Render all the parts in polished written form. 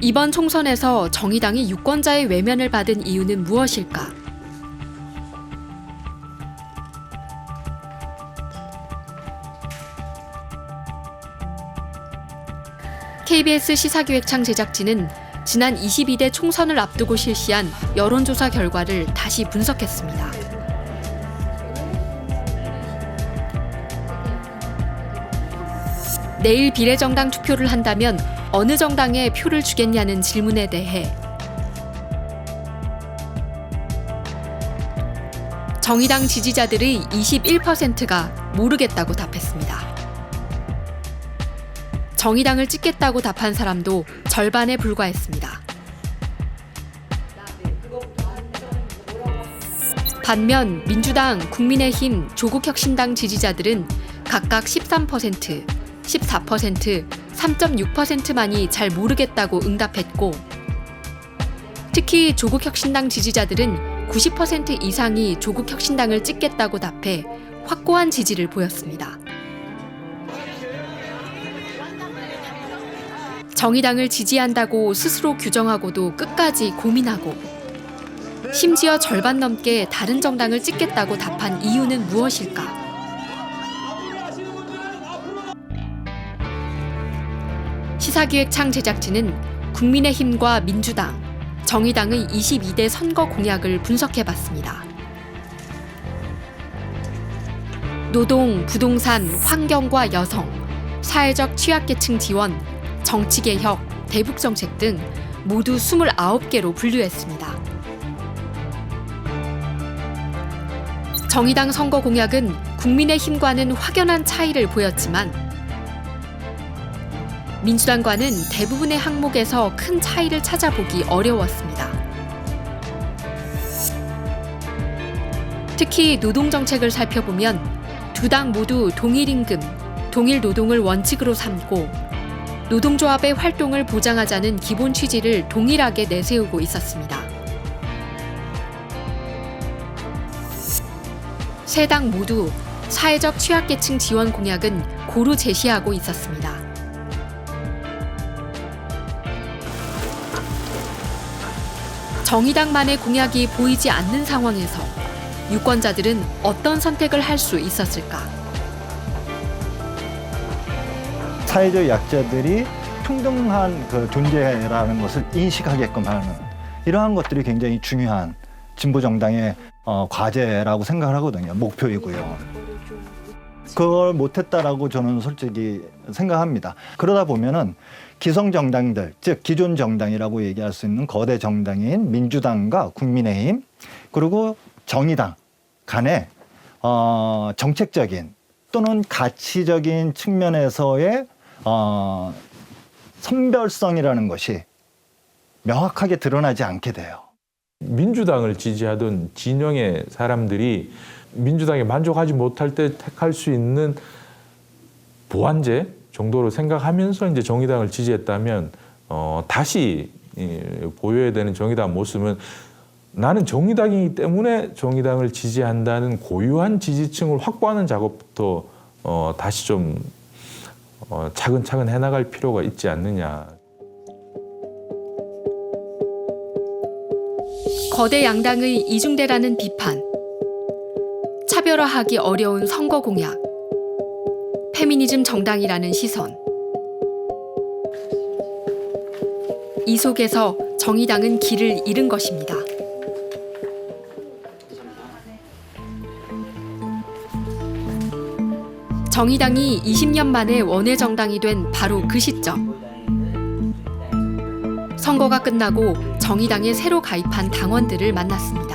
이번 총선에서 정의당이 유권자의 외면을 받은 이유는 무엇일까? KBS 시사기획창 제작진은 지난 22대 총선을 앞두고 실시한 여론조사 결과를 다시 분석했습니다. 내일 비례정당 투표를 한다면 어느 정당에 표를 주겠냐는 질문에 대해 정의당 지지자들의 21%가 모르겠다고 답했습니다. 정의당을 찍겠다고 답한 사람도 절반에 불과했습니다. 반면 민주당, 국민의힘, 조국혁신당 지지자들은 각각 13%, 14%, 3.6%만이 잘 모르겠다고 응답했고, 특히 조국혁신당 지지자들은 90% 이상이 조국혁신당을 찍겠다고 답해 확고한 지지를 보였습니다. 정의당을 지지한다고 스스로 규정하고도 끝까지 고민하고, 심지어 절반 넘게 다른 정당을 찍겠다고 답한 이유는 무엇일까? 시사기획창 제작진은 국민의힘과 민주당, 정의당의 22대 선거 공약을 분석해봤습니다. 노동, 부동산, 환경과 여성, 사회적 취약계층 지원, 정치개혁, 대북정책 등 모두 29개로 분류했습니다. 정의당 선거 공약은 국민의힘과는 확연한 차이를 보였지만 민주당과는 대부분의 항목에서 큰 차이를 찾아보기 어려웠습니다. 특히 노동정책을 살펴보면 두 당 모두 동일임금, 동일노동을 원칙으로 삼고 노동조합의 활동을 보장하자는 기본 취지를 동일하게 내세우고 있었습니다. 세 당 모두 사회적 취약계층 지원 공약은 고루 제시하고 있었습니다. 정의당만의 공약이 보이지 않는 상황에서 유권자들은 어떤 선택을 할 수 있었을까? 사회적 약자들이 평등한 존재라는 것을 인식하게끔 하는 이러한 것들이 굉장히 중요한 진보 정당의 과제라고 생각을 하거든요. 목표이고요. 그걸 못했다라고 저는 솔직히 생각합니다. 그러다 보면은 기성 정당들, 즉 기존 정당이라고 얘기할 수 있는 거대 정당인 민주당과 국민의힘 그리고 정의당 간에 정책적인 또는 가치적인 측면에서의 선별성이라는 것이 명확하게 드러나지 않게 돼요. 민주당을 지지하던 진영의 사람들이 민주당에 만족하지 못할 때 택할 수 있는 보완제 정도로 생각하면서 이제 정의당을 지지했다면 다시 보여야 되는 정의당 모습은 나는 정의당이기 때문에 정의당을 지지한다는 고유한 지지층을 확보하는 작업부터 다시 좀 차근차근 해나갈 필요가 있지 않느냐. 거대 양당의 이중대라는 비판, 차별화하기 어려운 선거 공약, 페미니즘 정당이라는 시선. 이 속에서 정의당은 길을 잃은 것입니다. 정의당이 20년 만에 원외 정당이 된 바로 그 시점. 선거가 끝나고 정의당에 새로 가입한 당원들을 만났습니다.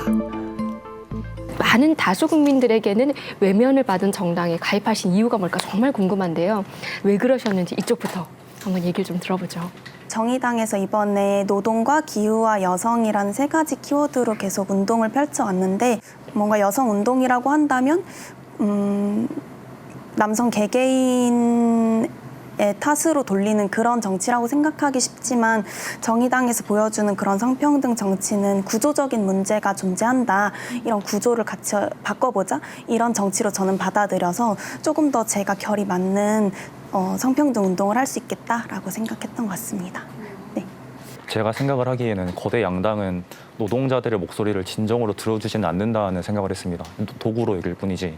많은 다수 국민들에게는 외면을 받은 정당에 가입하신 이유가 뭘까 정말 궁금한데요. 왜 그러셨는지 이쪽부터 한번 얘기를 좀 들어보죠. 정의당에서 이번에 노동과 기후와 여성이라는 세 가지 키워드로 계속 운동을 펼쳐왔는데 뭔가 여성 운동이라고 한다면 남성 개개인의 탓으로 돌리는 그런 정치라고 생각하기 쉽지만 정의당에서 보여주는 그런 성평등 정치는 구조적인 문제가 존재한다. 이런 구조를 같이 바꿔보자. 이런 정치로 저는 받아들여서 조금 더 제가 결이 맞는 성평등 운동을 할 수 있겠다라고 생각했던 것 같습니다. 네. 제가 생각을 하기에는 거대 양당은 노동자들의 목소리를 진정으로 들어주지는 않는다는 생각을 했습니다. 도구로 여길 뿐이지.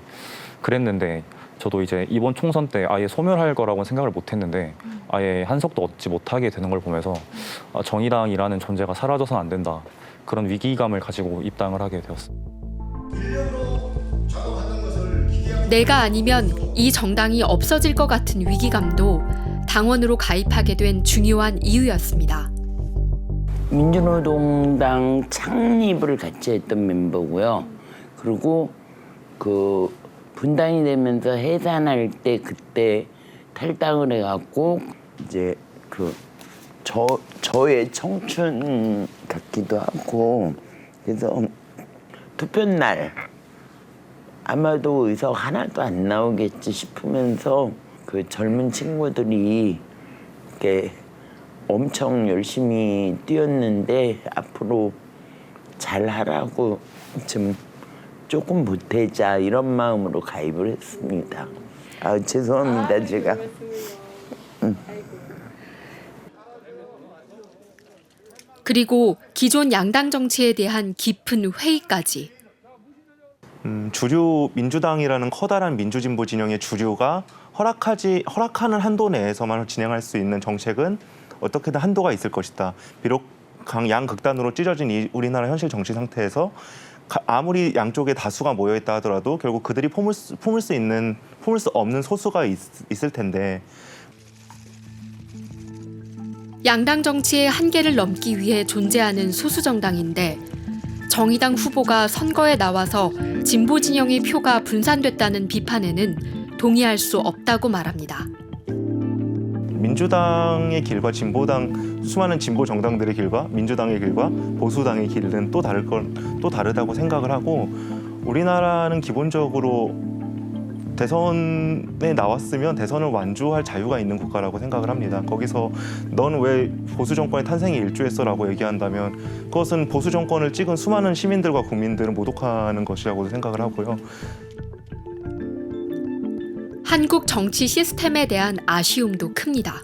그랬는데 저도 이제 이번 총선 때 아예 소멸할 거라고 생각을 못했는데 아예 한석도 얻지 못하게 되는 걸 보면서 정의당이라는 존재가 사라져서는 안 된다. 그런 위기감을 가지고 입당을 하게 되었습니다. 내가 아니면 이 정당이 없어질 것 같은 위기감도 당원으로 가입하게 된 중요한 이유였습니다. 민주노동당 창립을 같이 했던 멤버고요. 그리고 그 분당이 되면서 해산할 때 그때 탈당을 해갖고 이제 그 저의 청춘 같기도 하고 그래서 투표 날 아마도 의석 하나도 안 나오겠지 싶으면서 그 젊은 친구들이 이렇게 엄청 열심히 뛰었는데 앞으로 잘하라고 좀 조금 보태자 이런 마음으로 가입을 했습니다. 아 죄송합니다 제가. 그리고 기존 양당 정치에 대한 깊은 회의까지. 주류 민주당이라는 커다란 민주진보 진영의 주류가 허락하는 한도 내에서만 진행할 수 있는 정책은 어떻게든 한도가 있을 것이다. 비록 양극단으로 찢어진 이 우리나라 현실 정치 상태에서 아무리 양쪽에 다수가 모여 있다 하더라도 결국 그들이 품을 수 없는 소수가 있을 텐데. 양당 정치의 한계를 넘기 위해 존재하는 소수 정당인데 정의당 후보가 선거에 나와서 진보 진영의 표가 분산됐다는 비판에는 동의할 수 없다고 말합니다. 민주당의 길과 진보당 수많은 진보 정당들의 길과 민주당의 길과 보수당의 길은 또 다르다고 생각을 하고 우리나라는 기본적으로 대선에 나왔으면 대선을 완주할 자유가 있는 국가라고 생각을 합니다. 거기서 넌 왜 보수 정권의 탄생이 일조했어라고 얘기한다면 그것은 보수 정권을 찍은 수많은 시민들과 국민들을 모독하는 것이라고 생각을 하고요. 한국 정치 시스템에 대한 아쉬움도 큽니다.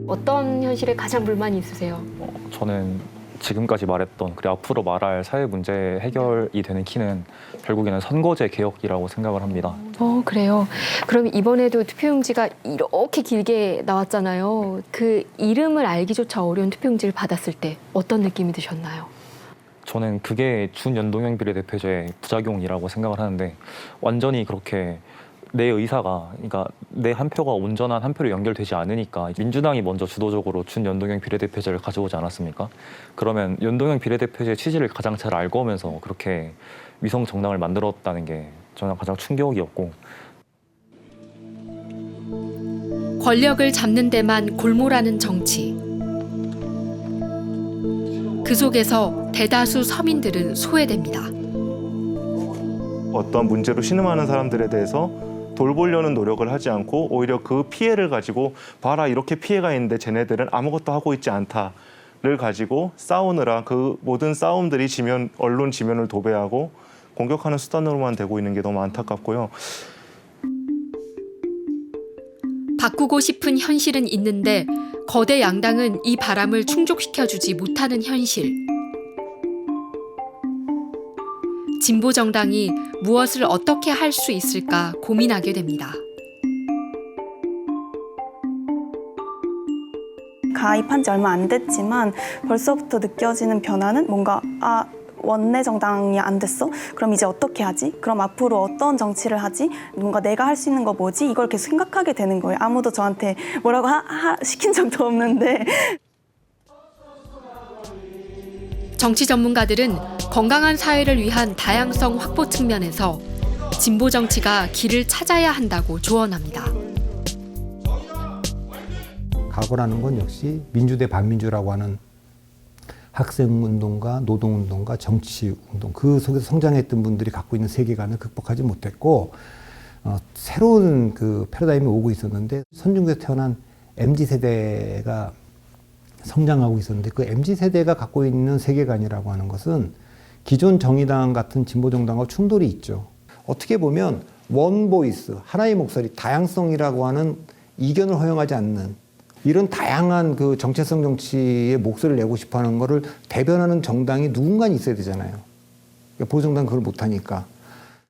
어떤 현실에 가장 불만이 있으세요? 저는 지금까지 말했던 그리고 앞으로 말할 사회 문제 해결이 되는 키는 결국에는 선거제 개혁이라고 생각을 합니다. 그래요. 그럼 이번에도 투표용지가 이렇게 길게 나왔잖아요. 그 이름을 알기조차 어려운 투표용지를 받았을 때 어떤 느낌이 드셨나요? 저는 그게 준연동형 비례대표제의 부작용이라고 생각을 하는데 완전히 그렇게 내 의사가 그러니까 내 한 표가 온전한 한 표로 연결되지 않으니까 민주당이 먼저 주도적으로 준연동형 비례대표제를 가져오지 않았습니까? 그러면 연동형 비례대표제의 취지를 가장 잘 알고 오면서 그렇게 위성 정당을 만들었다는 게 저는 가장 충격이었고 권력을 잡는 데만 골몰하는 정치. 그 속에서 대다수 서민들은 소외됩니다. 어떤 문제로 신음하는 사람들에 대해서 돌보려는 노력을 하지 않고 오히려 그 피해를 가지고 봐라 이렇게 피해가 있는데 쟤네들은 아무것도 하고 있지 않다를 가지고 싸우느라 그 모든 싸움들이 언론 지면을 도배하고 공격하는 수단으로만 되고 있는 게 너무 안타깝고요. 바꾸고 싶은 현실은 있는데 거대 양당은 이 바람을 충족시켜주지 못하는 현실. 진보 정당이 무엇을 어떻게 할 수 있을까 고민하게 됩니다. 가입한 지 얼마 안 됐지만 벌써부터 느껴지는 변화는 뭔가 원내 정당이 안 됐어? 그럼 이제 어떻게 하지? 그럼 앞으로 어떤 정치를 하지? 뭔가 내가 할 수 있는 거 뭐지? 이걸 계속 생각하게 되는 거예요. 아무도 저한테 뭐라고 시킨 적도 없는데. 정치 전문가들은 건강한 사회를 위한 다양성 확보 측면에서 진보 정치가 길을 찾아야 한다고 조언합니다. 각오라는 건 역시 민주 대 반민주라고 하는 학생운동과 노동운동과 정치운동 그 속에서 성장했던 분들이 갖고 있는 세계관을 극복하지 못했고 새로운 그 패러다임이 오고 있었는데 선진국에서 태어난 MZ세대가 성장하고 있었는데 그 MZ세대가 갖고 있는 세계관이라고 하는 것은 기존 정의당 같은 진보정당과 충돌이 있죠. 어떻게 보면 원 보이스, 하나의 목소리, 다양성이라고 하는 이견을 허용하지 않는 이런 다양한 그 정체성 정치의 목소리를 내고 싶어 하는 거를 대변하는 정당이 누군가 있어야 되잖아요. 그러니까 보수정당은 그걸 못하니까.